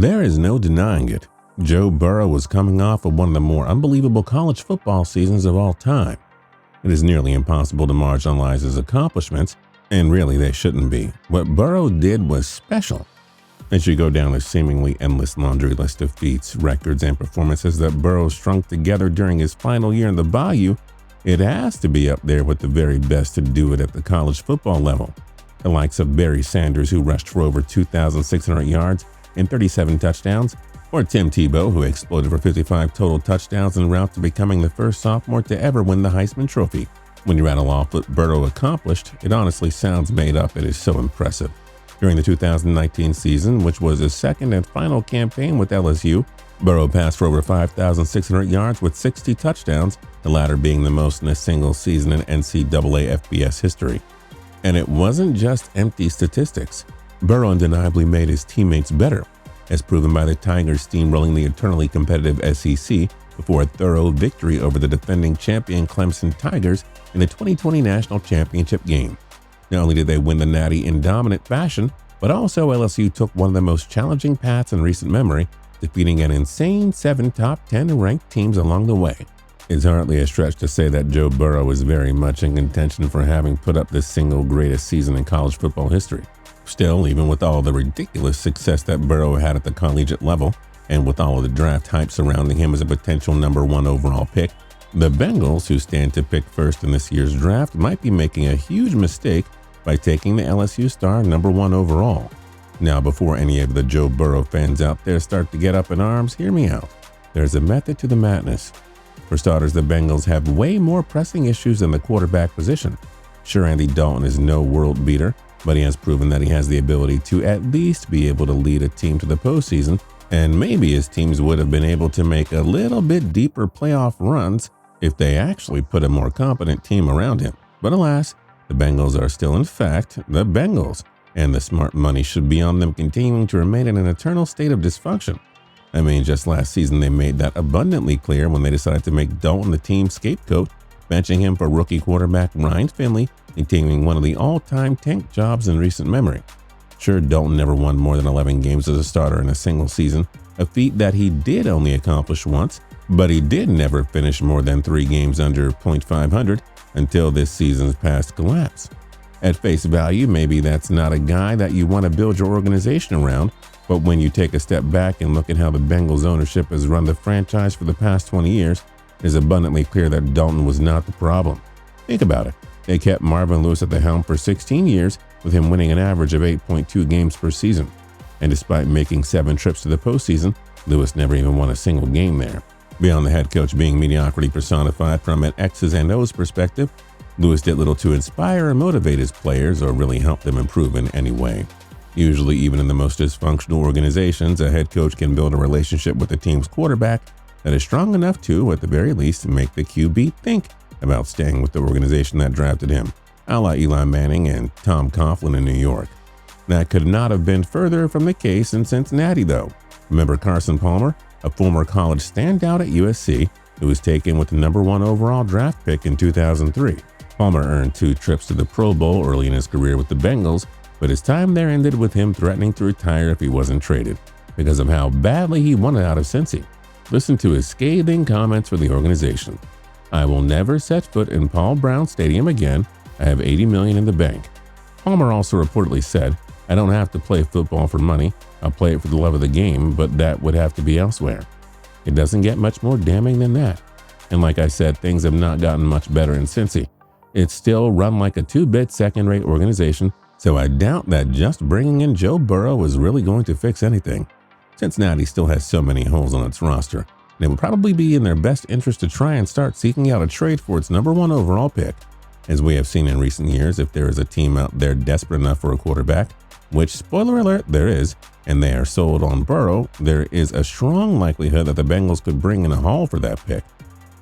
There is no denying it. Joe Burrow was coming off of one of the more unbelievable college football seasons of all time. It is nearly impossible to marginalize his accomplishments, and really they shouldn't be. What Burrow did was special. It should go down a seemingly endless laundry list of feats, records, and performances that Burrow strung together during his final year in the Bayou. It has to be up there with the very best to do it at the college football level. The likes of Barry Sanders, who rushed for over 2,600 yards and 37 touchdowns, or Tim Tebow, who exploded for 55 total touchdowns en route to becoming the first sophomore to ever win the Heisman Trophy. When you rattle off what Burrow accomplished, it honestly sounds made up. It is so impressive. During the 2019 season, which was his second and final campaign with LSU, Burrow passed for over 5,600 yards with 60 touchdowns, the latter being the most in a single season in NCAA FBS history. And it wasn't just empty statistics. Burrow undeniably made his teammates better, as proven by the Tigers steamrolling the eternally competitive SEC before a thorough victory over the defending champion Clemson Tigers in the 2020 National Championship game. Not only did they win the Natty in dominant fashion, but also LSU took one of the most challenging paths in recent memory, defeating an insane 7 top 10 ranked teams along the way. It's hardly a stretch to say that Joe Burrow is very much in contention for having put up the single greatest season in college football history. Still, even with all the ridiculous success that Burrow had at the collegiate level, and with all of the draft hype surrounding him as a potential number 1 overall pick, the Bengals, who stand to pick first in this year's draft, might be making a huge mistake by taking the LSU star number 1 overall. Now, before any of the Joe Burrow fans out there start to get up in arms, hear me out. There's a method to the madness. For starters, the Bengals have way more pressing issues than the quarterback position. Sure, Andy Dalton is no world beater, but he has proven that he has the ability to at least be able to lead a team to the postseason, and maybe his teams would have been able to make a little bit deeper playoff runs if they actually put a more competent team around him. But alas, the Bengals are still in fact the Bengals, and the smart money should be on them continuing to remain in an eternal state of dysfunction. I mean, just last season they made that abundantly clear when they decided to make Dalton the team's scapegoat, benching him for rookie quarterback Ryan Finley, maintaining one of the all-time tank jobs in recent memory. Sure, Dalton never won more than 11 games as a starter in a single season, a feat that he did only accomplish once, but he did never finish more than 3 games under .500 until this season's past collapse. At face value, maybe that's not a guy that you want to build your organization around, but when you take a step back and look at how the Bengals ownership has run the franchise for the past 20 years, it is abundantly clear that Dalton was not the problem. Think about it. They kept Marvin Lewis at the helm for 16 years, with him winning an average of 8.2 games per season. And despite making 7 trips to the postseason, Lewis never even won a single game there. Beyond the head coach being mediocrity personified from an X's and O's perspective, Lewis did little to inspire or motivate his players or really help them improve in any way. Usually, even in the most dysfunctional organizations, a head coach can build a relationship with the team's quarterback that is strong enough to, at the very least, make the QB think about staying with the organization that drafted him, a la Eli Manning and Tom Coughlin in New York. That could not have been further from the case in Cincinnati, though. Remember Carson Palmer, a former college standout at USC, who was taken with the number 1 overall draft pick in 2003. Palmer earned 2 trips to the Pro Bowl early in his career with the Bengals, but his time there ended with him threatening to retire if he wasn't traded, because of how badly he wanted out of Cincy. Listen to his scathing comments for the organization. "I will never set foot in Paul Brown Stadium again. I have $80 million in the bank." Palmer also reportedly said, "I don't have to play football for money. I'll play it for the love of the game, but that would have to be elsewhere." It doesn't get much more damning than that. And like I said, things have not gotten much better in Cincy. It's still run like a 2-bit second-rate organization, so I doubt that just bringing in Joe Burrow is really going to fix anything. Cincinnati still has so many holes on its roster, and it would probably be in their best interest to try and start seeking out a trade for its number 1 overall pick. As we have seen in recent years, if there is a team out there desperate enough for a quarterback, which, spoiler alert, there is, and they are sold on Burrow, there is a strong likelihood that the Bengals could bring in a haul for that pick.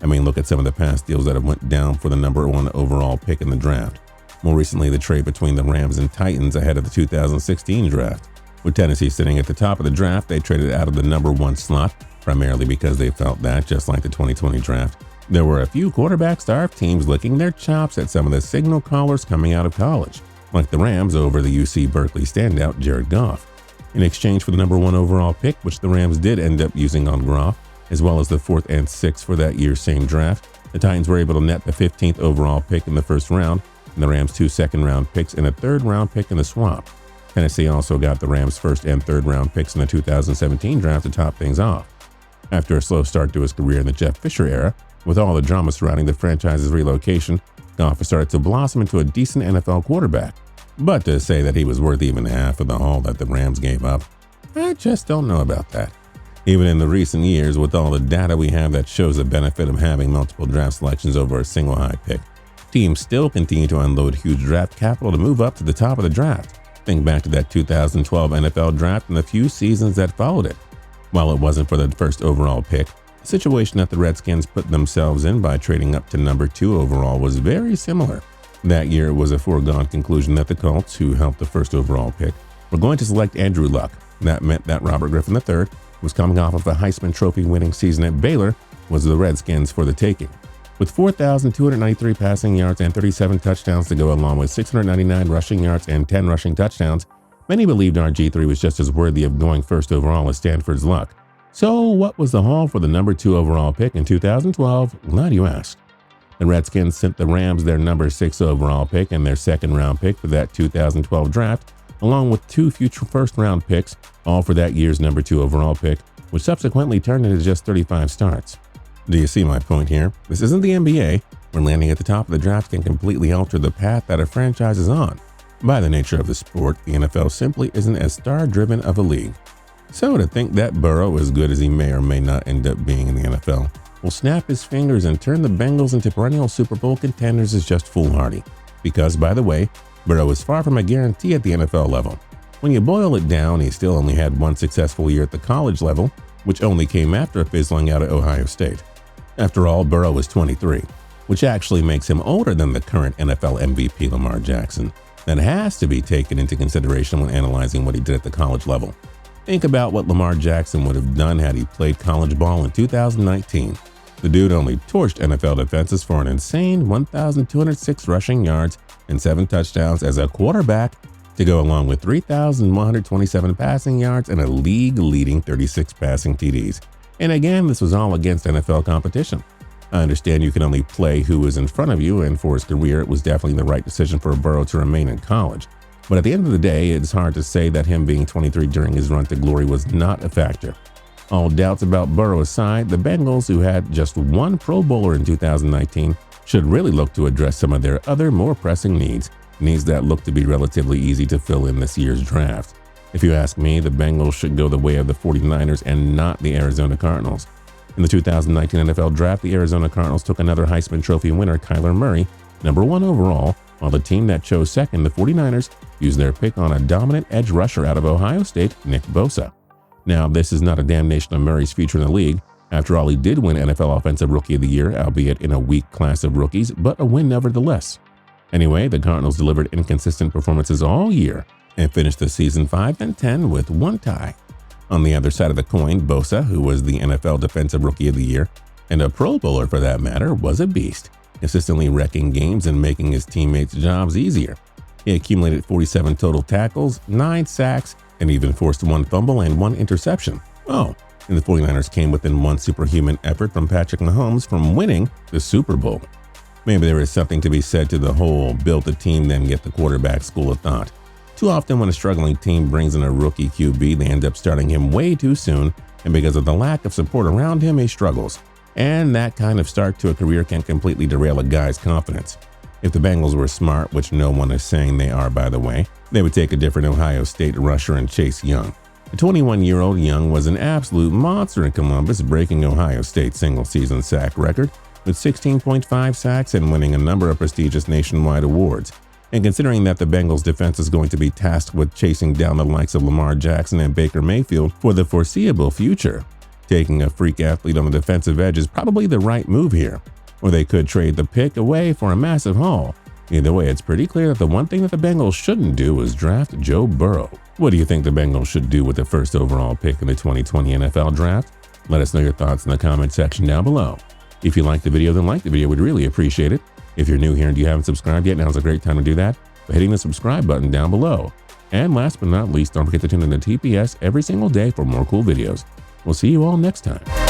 I mean, look at some of the past deals that have went down for the number 1 overall pick in the draft. More recently, the trade between the Rams and Titans ahead of the 2016 draft. With Tennessee sitting at the top of the draft, they traded out of the number 1 slot, primarily because they felt that, just like the 2020 draft, there were a few quarterback-starved teams licking their chops at some of the signal callers coming out of college, like the Rams over the UC Berkeley standout Jared Goff. In exchange for the number 1 overall pick, which the Rams did end up using on Groff, as well as the 4th and 6th for that year's same draft, the Titans were able to net the 15th overall pick in the first round, and the Rams 2 second-round picks and a third-round pick in the swap. Tennessee also got the Rams' first and third-round picks in the 2017 draft to top things off. After a slow start to his career in the Jeff Fisher era, with all the drama surrounding the franchise's relocation, Goff has started to blossom into a decent NFL quarterback. But to say that he was worth even half of the haul that the Rams gave up, I just don't know about that. Even in the recent years, with all the data we have that shows the benefit of having multiple draft selections over a single high pick, teams still continue to unload huge draft capital to move up to the top of the draft. Think back to that 2012 NFL draft and the few seasons that followed it. While it wasn't for the first overall pick, the situation that the Redskins put themselves in by trading up to number 2 overall was very similar. That year, it was a foregone conclusion that the Colts, who held the first overall pick, were going to select Andrew Luck. That meant that Robert Griffin III, was coming off of a Heisman Trophy winning season at Baylor, was the Redskins for the taking. With 4,293 passing yards and 37 touchdowns to go along with 699 rushing yards and 10 rushing touchdowns, many believed RG3 was just as worthy of going first overall as Stanford's Luck. So what was the haul for the number 2 overall pick in 2012? Glad you asked. The Redskins sent the Rams their number 6 overall pick and their second-round pick for that 2012 draft, along with 2 future first-round picks, all for that year's number 2 overall pick, which subsequently turned into just 35 starts. Do you see my point here? This isn't the NBA, where landing at the top of the draft can completely alter the path that a franchise is on. By the nature of the sport, the NFL simply isn't as star-driven of a league. So to think that Burrow, as good as he may or may not end up being in the NFL, will snap his fingers and turn the Bengals into perennial Super Bowl contenders is just foolhardy. Because, by the way, Burrow is far from a guarantee at the NFL level. When you boil it down, he still only had 1 successful year at the college level, which only came after fizzling out at Ohio State. After all, Burrow is 23, which actually makes him older than the current NFL MVP Lamar Jackson. That has to be taken into consideration when analyzing what he did at the college level. Think about what Lamar Jackson would have done had he played college ball in 2019. The dude only torched NFL defenses for an insane 1,206 rushing yards and 7 touchdowns as a quarterback, to go along with 3,127 passing yards and a league-leading 36 passing TDs. And again, this was all against NFL competition. I understand you can only play who is in front of you, and for his career, it was definitely the right decision for Burrow to remain in college. But at the end of the day, it's hard to say that him being 23 during his run to glory was not a factor. All doubts about Burrow aside, the Bengals, who had just 1 Pro Bowler in 2019, should really look to address some of their other more pressing needs that look to be relatively easy to fill in this year's draft. If you ask me, the Bengals should go the way of the 49ers and not the Arizona Cardinals. In the 2019 NFL Draft, the Arizona Cardinals took another Heisman Trophy winner, Kyler Murray, number 1 overall, while the team that chose second, the 49ers, used their pick on a dominant edge rusher out of Ohio State, Nick Bosa. Now, this is not a damnation of Murray's future in the league. After all, he did win NFL Offensive Rookie of the Year, albeit in a weak class of rookies, but a win nevertheless. Anyway, the Cardinals delivered inconsistent performances all year and finished the season 5-10 with 1 tie. On the other side of the coin, Bosa, who was the NFL Defensive Rookie of the Year, and a Pro Bowler for that matter, was a beast, consistently wrecking games and making his teammates' jobs easier. He accumulated 47 total tackles, 9 sacks, and even forced 1 fumble and 1 interception. Oh, and the 49ers came within 1 superhuman effort from Patrick Mahomes from winning the Super Bowl. Maybe there is something to be said to the whole build the team then get the quarterback school of thought. Too often when a struggling team brings in a rookie QB, they end up starting him way too soon, and because of the lack of support around him, he struggles. And that kind of start to a career can completely derail a guy's confidence. If the Bengals were smart, which no one is saying they are by the way, they would take a different Ohio State rusher and Chase Young. The 21-year-old Young was an absolute monster in Columbus, breaking Ohio State's single-season sack record with 16.5 sacks and winning a number of prestigious nationwide awards. And considering that the Bengals defense is going to be tasked with chasing down the likes of Lamar Jackson and Baker Mayfield for the foreseeable future, taking a freak athlete on the defensive edge is probably the right move here. Or they could trade the pick away for a massive haul. Either way, it's pretty clear that the one thing that the Bengals shouldn't do is draft Joe Burrow. What do you think the Bengals should do with the first overall pick in the 2020 NFL Draft? Let us know your thoughts in the comment section down below. If you liked the video, then like the video. We'd really appreciate it. If you're new here and you haven't subscribed yet, now's a great time to do that by hitting the subscribe button down below. And last but not least, don't forget to tune in to TPS every single day for more cool videos. We'll see you all next time.